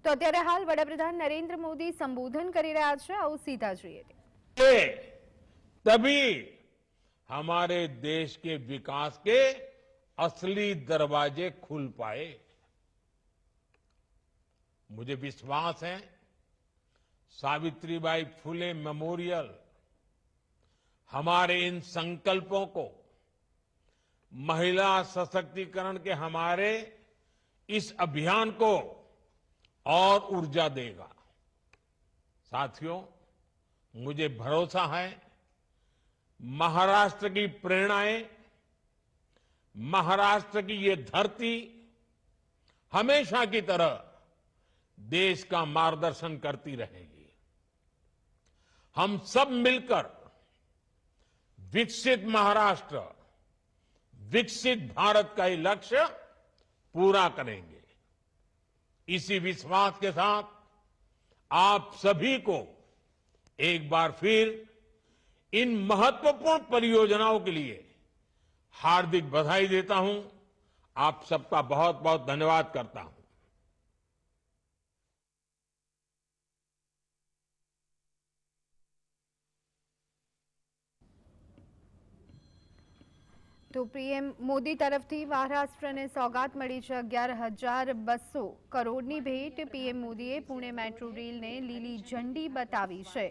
તો અત્યારે હાલ વડાપ્રધાન નરેન્દ્ર મોદી સંબોધન કરી રહ્યા છે, આવું સીધા જોઈએ। तभी हमारे देश के विकास के असली दरवाजे खुल पाए। मुझे विश्वास है सावित्रीबाई फुले मेमोरियल हमारे इन संकल्पों को, महिला सशक्तिकरण के हमारे इस अभियान को और ऊर्जा देगा। साथियों, मुझे भरोसा है महाराष्ट्र की प्रेरणाएं, महाराष्ट्र की ये धरती हमेशा की तरह देश का मार्गदर्शन करती रहेगी। हम सब मिलकर विकसित महाराष्ट्र, विकसित भारत का ये लक्ष्य पूरा करेंगे। इसी विश्वास के साथ आप सभी को एक बार फिर इन महत्वपूर्ण परियोजनाओं के लिए हार्दिक बधाई देता हूं। आप सबका बहुत बहुत धन्यवाद करता हूं। તો પીએમ મોદી તરફથી મહારાષ્ટ્રને સોગાત મળી છે 11,200 કરોડની ભેટ। પીએમ મોદીએ પુણે મેટ્રો રેલને લીલી ઝંડી બતાવી છે।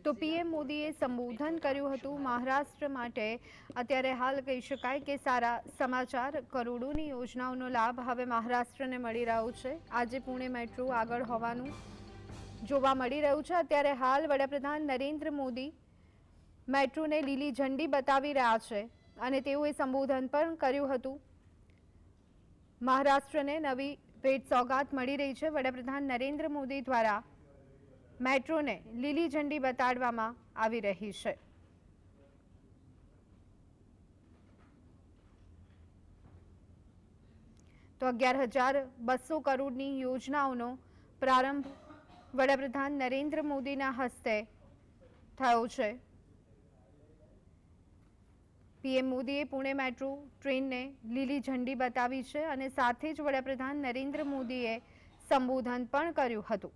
તો પીએમ મોદીએ સંબોધન કર્યું હતું। મહારાષ્ટ્ર માટે અત્યારે હાલ કહી શકાય કે સારા સમાચાર, કરોડોની યોજનાઓનો લાભ હવે મહારાષ્ટ્રને મળી રહ્યો છે। આજે પુણે મેટ્રો આગળ હોવાનું જોવા મળી રહ્યું છે। અત્યારે હાલ વડાપ્રધાન નરેન્દ્ર મોદી મેટ્રોને લીલી ઝંડી બતાવી રહ્યા છે અને તેઓએ સંબોધન પણ કર્યું હતું। મહારાષ્ટ્રને નવી ભેટ સોગાત મળી રહી છે। વડાપ્રધાન નરેન્દ્ર મોદી દ્વારા મેટ્રોને લીલી ઝંડી બતાડવામાં આવી રહી છે। તો 11,200 કરોડની યોજનાઓનો પ્રારંભ વડાપ્રધાન નરેન્દ્ર મોદીના હસ્તે થયો છે। પીએમ મોદીએ પુણે મેટ્રો ટ્રેનને લીલી ઝંડી બતાવી છે અને સાથે જ વડાપ્રધાન નરેન્દ્ર મોદીએ સંબોધન પણ કર્યું હતું।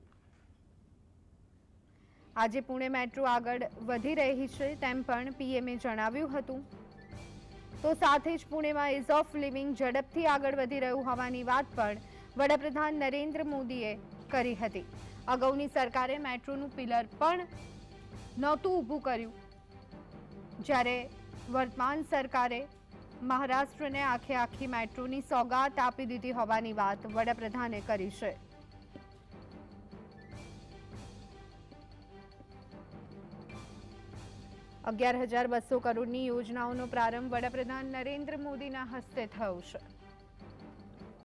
આજે પુણે મેટ્રો આગળ વધી રહી છે તેમ પણ પીએમએ જણાવ્યું હતું। તો સાથે જ પુણેમાં ઇઝ ઓફ લિવિંગ ઝડપથી આગળ વધી રહ્યું હોવાની વાત પણ વડાપ્રધાન નરેન્દ્ર મોદીએ કરી હતી। અગાઉની સરકારે મેટ્રોનું પિલર પણ નહોતું ઊભું કર્યું, જ્યારે વર્તમાન સરકારે મહારાષ્ટ્રને આખી મેટ્રોની સોગાત આપી દીધી હોવાની વાત વડાપ્રધાને કરી છે। ₹11,200 કરોડની યોજનાઓનો પ્રારંભ વડાપ્રધાન નરેન્દ્ર મોદીના હસ્તે થયો છે।